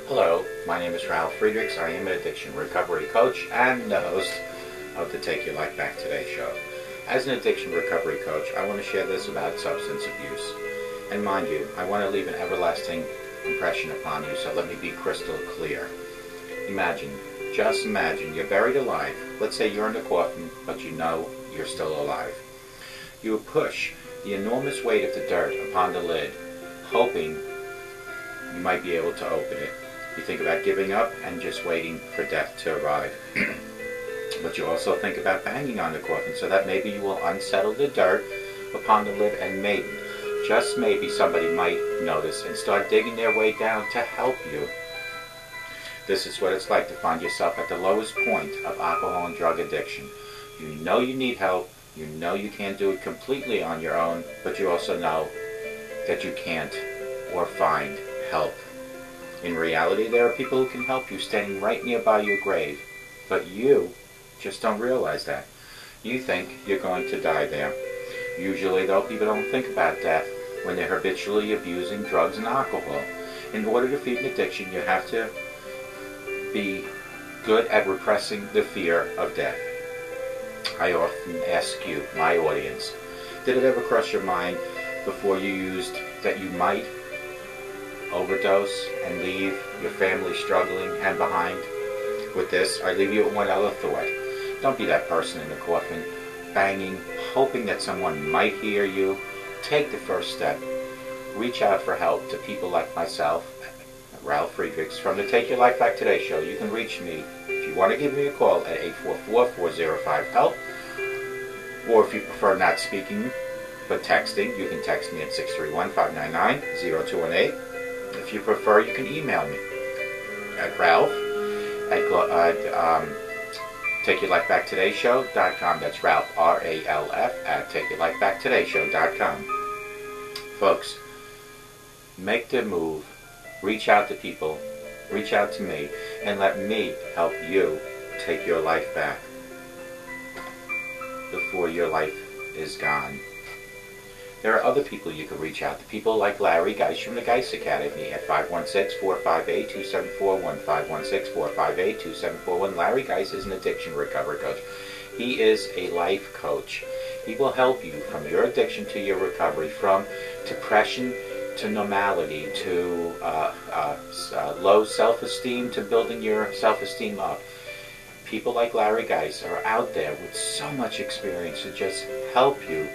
Hello, my name is Ralf Friedrichs. I am an addiction recovery coach and the host of the Take Your Life Back Today show. As an addiction recovery coach, I want to share this about substance abuse. And mind you, I want to leave an everlasting impression upon you, so let me be crystal clear. Just imagine, you're buried alive. Let's say you're in the coffin, but you know you're still alive. You would push the enormous weight of the dirt upon the lid, hoping you might be able to open it. You think about giving up and just waiting for death to arrive. But you also think about banging on the coffin so that maybe you will unsettle the dirt upon the lid, and maybe, just maybe, somebody might notice and start digging their way down to help you. This is what it's like to find yourself at the lowest point of alcohol and drug addiction. You know you need help, you know you can't do it completely on your own, but you also know that you can't or find help. In reality, there are people who can help you standing right nearby your grave, but you just don't realize that. You think you're going to die there. Usually, though, people don't think about death when they're habitually abusing drugs and alcohol. In order to defeat an addiction, you have to be good at repressing the fear of death. I often ask you, my audience, did it ever cross your mind before you used that you might overdose and leave your family struggling and behind? With this, I leave you with one other thought. Don't be that person in the coffin, banging, hoping that someone might hear you. Take the first step. Reach out for help to people like myself, Ralf Friedrichs, from the Take Your Life Back Today show. You can reach me if you want to give me a call at 844-405-HELP, or if you prefer not speaking but texting, you can text me at 631-599-0218. If you prefer, you can email me at Ralf at TakeYourLifeBackTodayShow.com. That's Ralf, R-A-L-F, at TakeYourLifeBackTodayShow.com. Folks, make the move. Reach out to people. Reach out to me, and let me help you take your life back before your life is gone. There are other people you can reach out to. People like Larry Geis from the Geis Academy at 516-458-2741. 516-458-2741. Larry Geis is an addiction recovery coach. He is a life coach. He will help you from your addiction to your recovery, from depression to normality, to low self-esteem, to building your self-esteem up. People like Larry Geis are out there with so much experience to just help you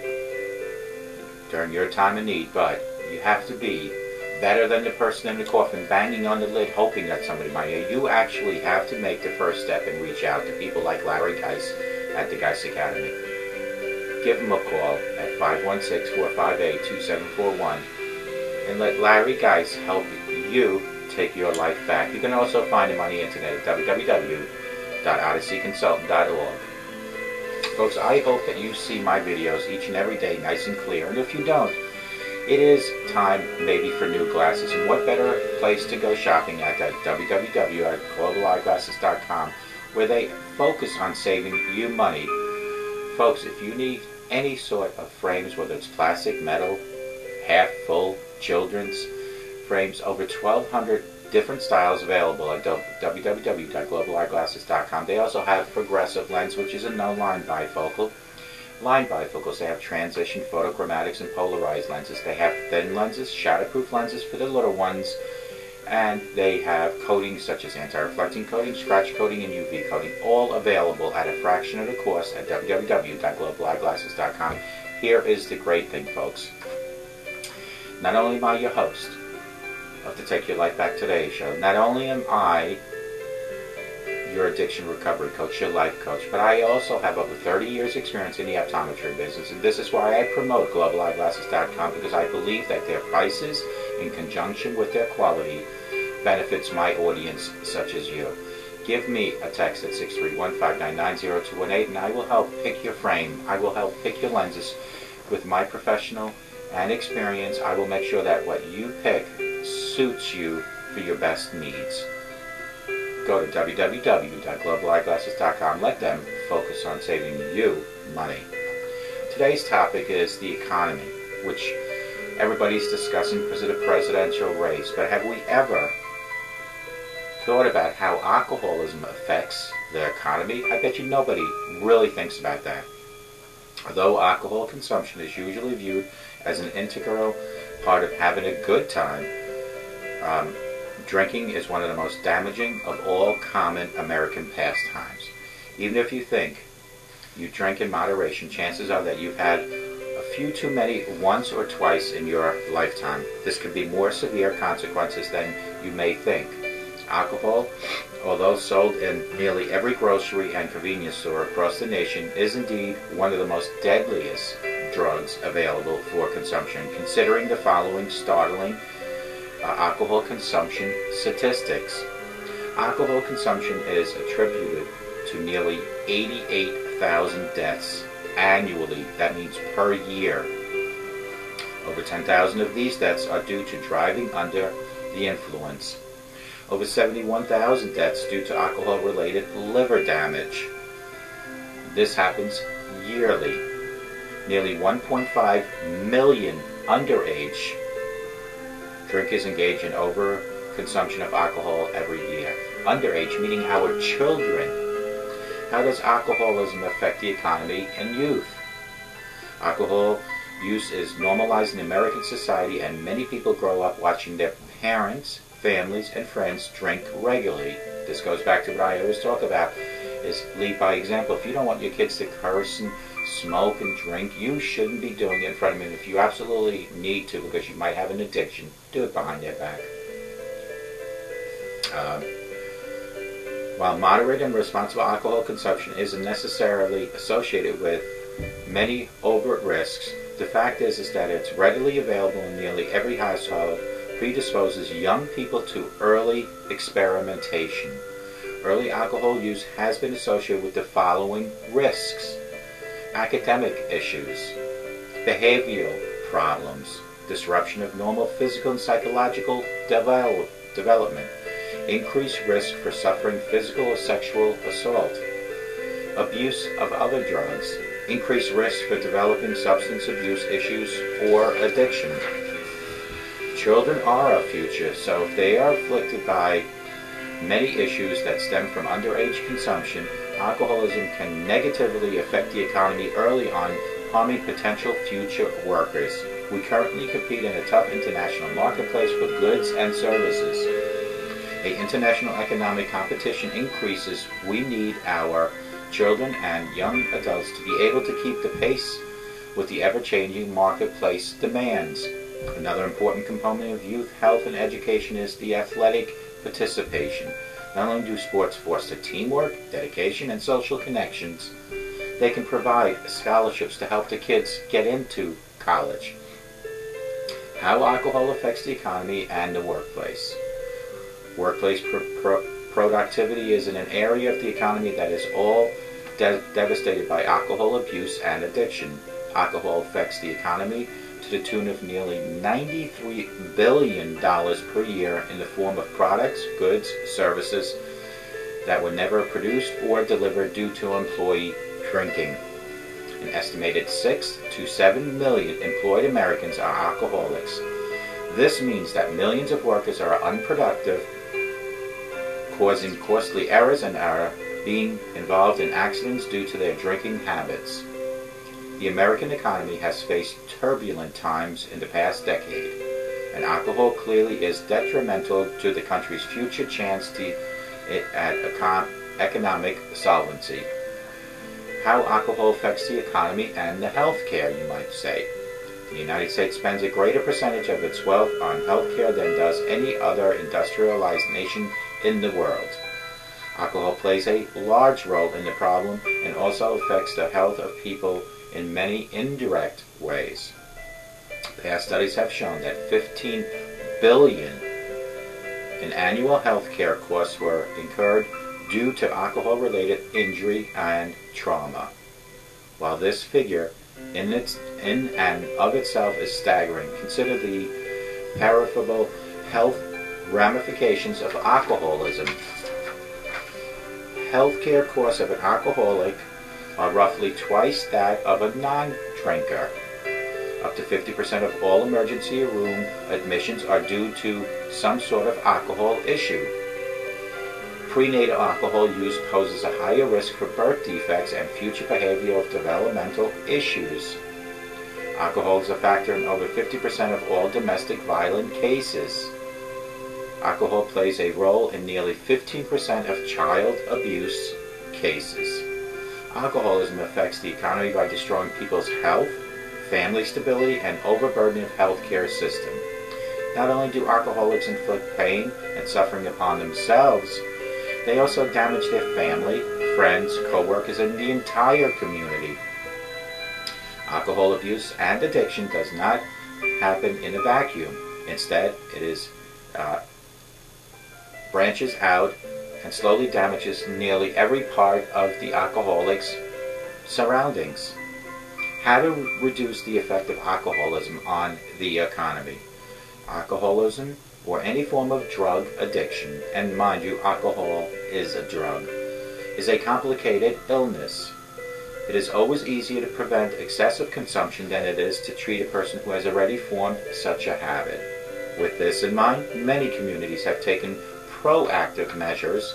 during your time of need, but you have to be better than the person in the coffin banging on the lid hoping that somebody might hear. You actually have to make the first step and reach out to people like Larry Geis at the Geis Academy. Give him a call at 516-458-2741 and let Larry Geis help you take your life back. You can also find him on the internet at www.odysseyconsultant.org. Folks, I hope that you see my videos each and every day nice and clear. And if you don't, it is time maybe for new glasses. And what better place to go shopping at www.globaleyeglasses.com, where they focus on saving you money. Folks, if you need any sort of frames, whether it's plastic, metal, half full, children's frames, over 1,200 different styles available at www.globaleyeglasses.com. They also have progressive lens, which is a no-line bifocal. Line bifocals, they have transition, photochromatics, and polarized lenses. They have thin lenses, shatterproof lenses for the little ones, and they have coatings such as anti-reflecting coating, scratch coating, and UV coating, all available at a fraction of the cost at www.globaleyeglasses.com. Here is the great thing, folks. Not only am I your host of the Take Your Life Back Today show, not only am I your addiction recovery coach, your life coach, but I also have over 30 years experience in the optometry business, and this is why I promote globaleyeglasses.com, because I believe that their prices in conjunction with their quality benefits my audience such as you. Give me a text at 631-599-0218 and I will help pick your frame. I will help pick your lenses with my professional and experience. I will make sure that what you pick suits you for your best needs. Go to www.globaleyeglasses.com. Let them focus on saving you money. Today's topic is the economy, which everybody's discussing because of the presidential race. But have we ever thought about how alcoholism affects the economy? I bet you nobody really thinks about that. Although alcohol consumption is usually viewed as an integral part of having a good time, drinking is one of the most damaging of all common American pastimes. Even if you think you drink in moderation, chances are that you've had a few too many once or twice in your lifetime. This can be more severe consequences than you may think. Alcohol, although sold in nearly every grocery and convenience store across the nation, is indeed one of the most deadliest drugs available for consumption, considering the following startling alcohol consumption statistics. Alcohol consumption is attributed to nearly 88,000 deaths annually. That means per year. Over 10,000 of these deaths are due to driving under the influence. Over 71,000 deaths due to alcohol-related liver damage. This happens yearly. Nearly 1.5 million underage drinkers engage in overconsumption of alcohol every year. Underage meaning our children. How does alcoholism affect the economy and youth? Alcohol use is normalized in American society, and many people grow up watching their parents, families, and friends drink regularly. This goes back to what I always talk about, is lead by example. If you don't want your kids to curse and smoke and drink, you shouldn't be doing it in front of them. If you absolutely need to, because you might have an addiction, do it behind their back. While moderate and responsible alcohol consumption isn't necessarily associated with many overt risks, the fact is that it's readily available in nearly every household, predisposes young people to early experimentation. Early alcohol use has been associated with the following risks: academic issues, behavioral problems, disruption of normal physical and psychological development, increased risk for suffering physical or sexual assault, abuse of other drugs, increased risk for developing substance abuse issues or addiction. Children are our future, so if they are afflicted by many issues that stem from underage consumption, alcoholism can negatively affect the economy early on, harming potential future workers. We currently compete in a tough international marketplace for goods and services. As international economic competition increases, we need our children and young adults to be able to keep the pace with the ever-changing marketplace demands. Another important component of youth health and education is the athletic participation. Not only do sports foster teamwork, dedication, and social connections, they can provide scholarships to help the kids get into college. How alcohol affects the economy and the workplace. Workplace productivity is in an area of the economy that is all devastated by alcohol abuse and addiction. Alcohol affects the economy to the tune of nearly $93 billion per year in the form of products, goods, services that were never produced or delivered due to employee drinking. An estimated 6 to 7 million employed Americans are alcoholics. This means that millions of workers are unproductive, causing costly errors, and are being involved in accidents due to their drinking habits. The American economy has faced turbulent times in the past decade, and alcohol clearly is detrimental to the country's future chance at economic solvency. How alcohol affects the economy and the health care, you might say. The United States spends a greater percentage of its wealth on health care than does any other industrialized nation in the world. Alcohol plays a large role in the problem and also affects the health of people in many indirect ways. Past studies have shown that $15 billion in annual health care costs were incurred due to alcohol-related injury and trauma. While this figure in and of itself is staggering, consider the peripheral health ramifications of alcoholism. Healthcare costs of an alcoholic are roughly twice that of a non-drinker. Up to 50% of all emergency room admissions are due to some sort of alcohol issue. Prenatal alcohol use poses a higher risk for birth defects and future behavioral developmental issues. Alcohol is a factor in over 50% of all domestic violent cases. Alcohol plays a role in nearly 15% of child abuse cases. Alcoholism affects the economy by destroying people's health, family stability, and overburdening of healthcare system. Not only do alcoholics inflict pain and suffering upon themselves, they also damage their family, friends, co-workers, and the entire community. Alcohol abuse and addiction does not happen in a vacuum. Instead, it branches out and slowly damages nearly every part of the alcoholic's surroundings. How to reduce the effect of alcoholism on the economy? Alcoholism, or any form of drug addiction, and mind you, alcohol is a drug, is a complicated illness. It is always easier to prevent excessive consumption than it is to treat a person who has already formed such a habit. With this in mind, many communities have taken proactive measures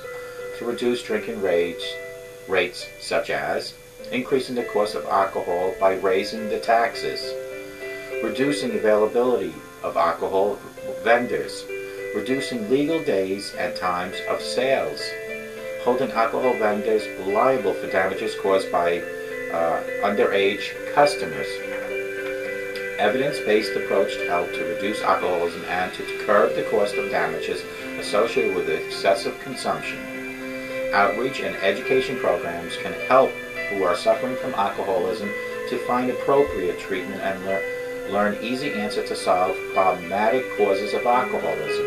to reduce drinking rates such as increasing the cost of alcohol by raising the taxes, reducing availability of alcohol vendors, reducing legal days and times of sales, holding alcohol vendors liable for damages caused by underage customers. Evidence-based approach to help to reduce alcoholism and to curb the cost of damages associated with excessive consumption. Outreach and education programs can help who are suffering from alcoholism to find appropriate treatment and learn easy answers to solve problematic causes of alcoholism.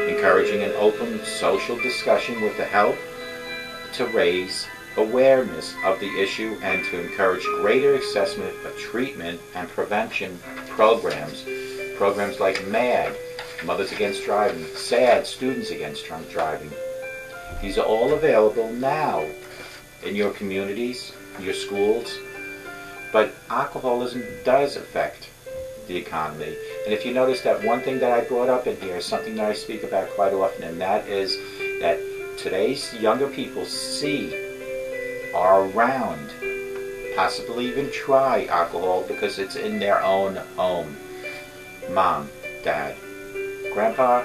Encouraging an open social discussion with the help to raise awareness of the issue and to encourage greater assessment of treatment and prevention programs. Programs like MAD, Mothers Against Driving, SAD, Students Against Drunk Driving. These are all available now in your communities, your schools, but alcoholism does affect the economy. And if you notice that one thing that I brought up in here is something that I speak about quite often, and that is that today's younger people see, are around, possibly even try alcohol because it's in their own home. Mom, Dad, Grandpa,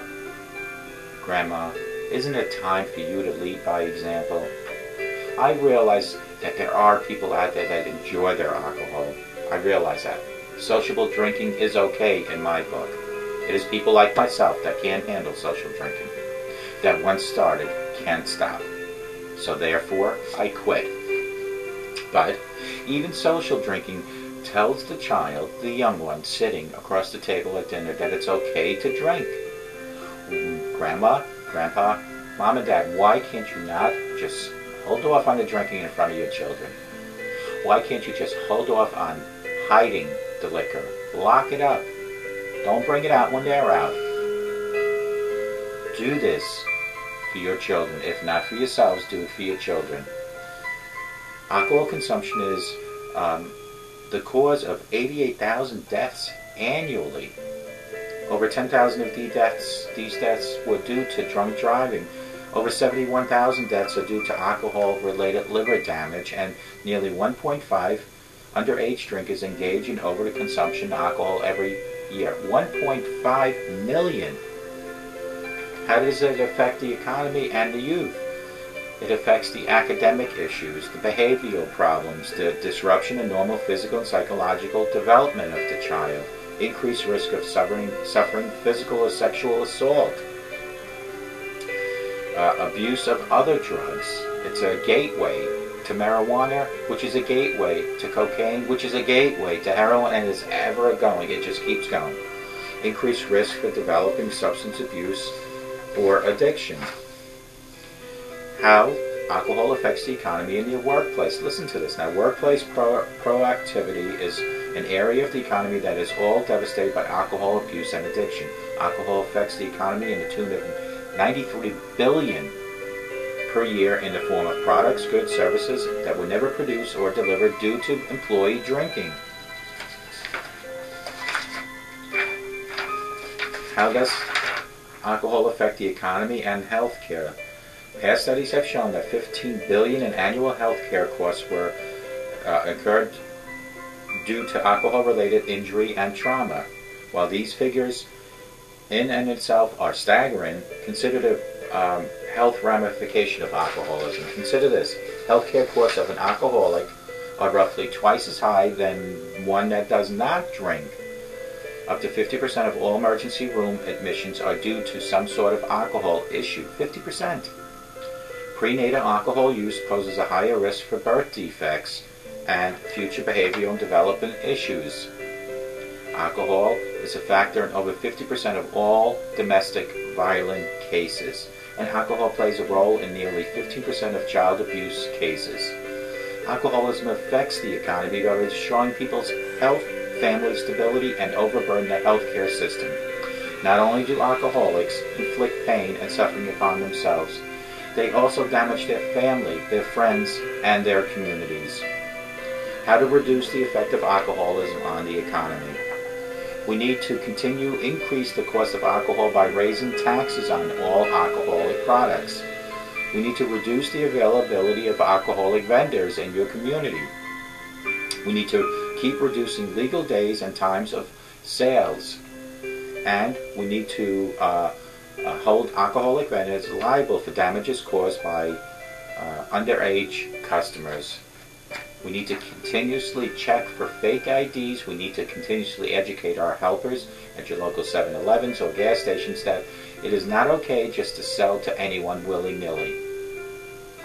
Grandma, isn't it time for you to lead by example? I realize that there are people out there that enjoy their alcohol. I realize that. Sociable drinking is okay in my book. It is people like myself that can't handle social drinking, that once started can't stop. So therefore, I quit. But even social drinking tells the child, the young one sitting across the table at dinner, that it's okay to drink. Grandma, Grandpa, Mom and Dad, why can't you not just hold off on the drinking in front of your children? Why can't you just hold off on hiding the liquor? Lock it up. Don't bring it out when they're out. Do this for your children. If not for yourselves, do it for your children. Alcohol consumption is the cause of 88,000 deaths annually. Over 10,000 of these deaths were due to drunk driving. Over 71,000 deaths are due to alcohol-related liver damage, and nearly 1.5 underage drinkers engage in over-consumption of alcohol every year. 1.5 million. How does it affect the economy and the youth? It affects the academic issues, the behavioral problems, the disruption in normal physical and psychological development of the child, increased risk of suffering physical or sexual assault, abuse of other drugs. It's a gateway to marijuana, which is a gateway to cocaine, which is a gateway to heroin, and it's ever going. It just keeps going. Increased risk for developing substance abuse or addiction. How alcohol affects the economy in your workplace. Listen to this. Now, workplace proactivity is an area of the economy that is all devastated by alcohol abuse and addiction. Alcohol affects the economy in the tune of $93 billion per year in the form of products, goods, services that were never produced or delivered due to employee drinking. How does alcohol affect the economy and healthcare? Past studies have shown that $15 billion in annual health care costs were incurred due to alcohol-related injury and trauma. While these figures in and itself are staggering, consider the health ramification of alcoholism. Consider this. Healthcare costs of an alcoholic are roughly twice as high than one that does not drink. Up to 50% of all emergency room admissions are due to some sort of alcohol issue. 50%. Prenatal alcohol use poses a higher risk for birth defects and future behavioral and development issues. Alcohol is a factor in over 50% of all domestic violent cases, and alcohol plays a role in nearly 15% of child abuse cases. Alcoholism affects the economy by destroying people's health, family stability, and overburden the healthcare system. Not only do alcoholics inflict pain and suffering upon themselves, they also damage their family, their friends, and their communities. How to reduce the effect of alcoholism on the economy? We need to continue to increase the cost of alcohol by raising taxes on all alcoholic products. We need to reduce the availability of alcoholic vendors in your community. We need to keep reducing legal days and times of sales. And we need to hold alcoholic vendors liable for damages caused by underage customers. We need to continuously check for fake IDs. We need to continuously educate our helpers at your local 7-Elevens or gas stations that it is not okay just to sell to anyone willy-nilly.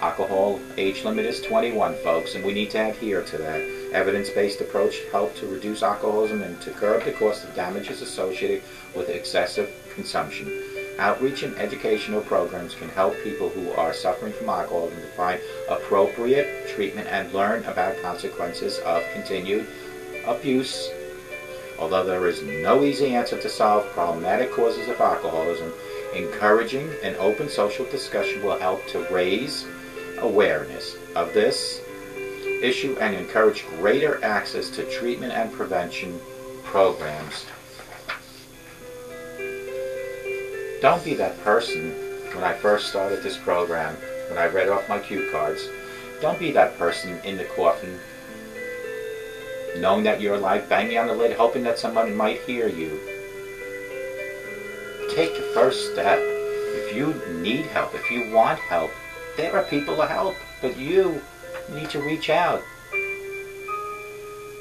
Alcohol age limit is 21, folks, and we need to adhere to that. Evidence-based approach to help to reduce alcoholism and to curb the cost of damages associated with excessive consumption. Outreach and educational programs can help people who are suffering from alcoholism to find appropriate treatment and learn about consequences of continued abuse. Although there is no easy answer to solve problematic causes of alcoholism, encouraging an open social discussion will help to raise awareness of this issue and encourage greater access to treatment and prevention programs. Don't be that person. When I first started this program, when I read off my cue cards, don't be that person in the coffin knowing that you're alive, banging on the lid, hoping that someone might hear you. Take the first step. If you need help, if you want help, there are people to help, but you need to reach out.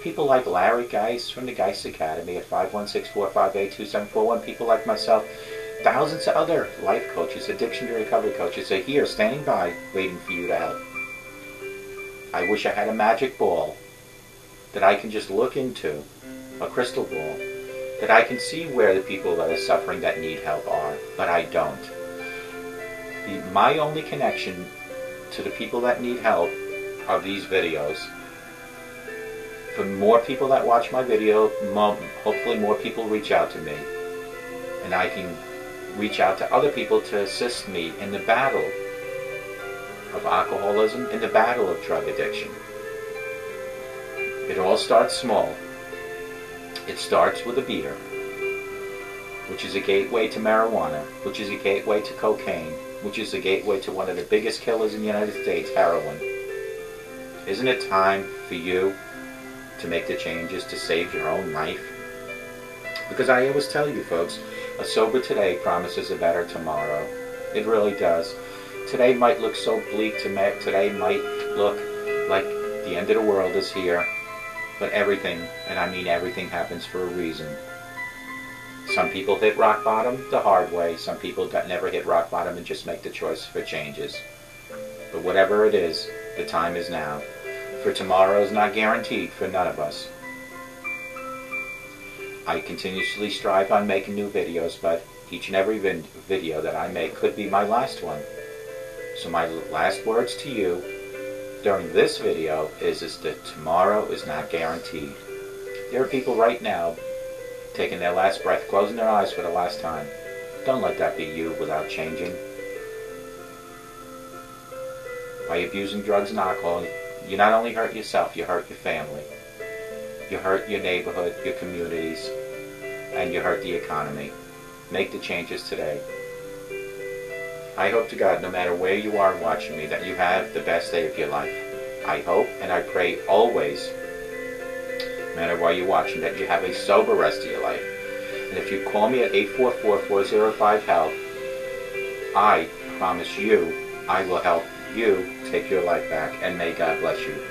People like Larry Geis from the Geis Academy at 516-458-2741, people like myself, thousands of other life coaches, addiction to recovery coaches are here standing by waiting for you to help. I wish I had a magic ball that I can just look into, a crystal ball, that I can see where the people that are suffering that need help are, but I don't. My only connection to the people that need help are these videos. For more people that watch my video, hopefully more people reach out to me, and I can reach out to other people to assist me in the battle of alcoholism, in the battle of drug addiction. It all starts small. It starts with a beer, which is a gateway to marijuana, which is a gateway to cocaine, which is a gateway to one of the biggest killers in the United States, heroin. Isn't it time for you to make the changes to save your own life? Because I always tell you folks, a sober today promises a better tomorrow. It really does. Today might look so bleak, today might look like the end of the world is here, but everything, and I mean everything, happens for a reason. Some people hit rock bottom the hard way, some people that never hit rock bottom and just make the choice for changes. But whatever it is, the time is now. For tomorrow is not guaranteed for none of us. I continuously strive on making new videos, but each and every video that I make could be my last one. So my last words to you during this video is that tomorrow is not guaranteed. There are people right now taking their last breath, closing their eyes for the last time. Don't let that be you without changing. By abusing drugs and alcohol, you not only hurt yourself, you hurt your family. You hurt your neighborhood, your communities, and you hurt the economy. Make the changes today. I hope to God, no matter where you are watching me, that you have the best day of your life. I hope and I pray always, no matter where you're watching, that you have a sober rest of your life. And if you call me at 844-405-HELP, I promise you I will help you take your life back, and may God bless you.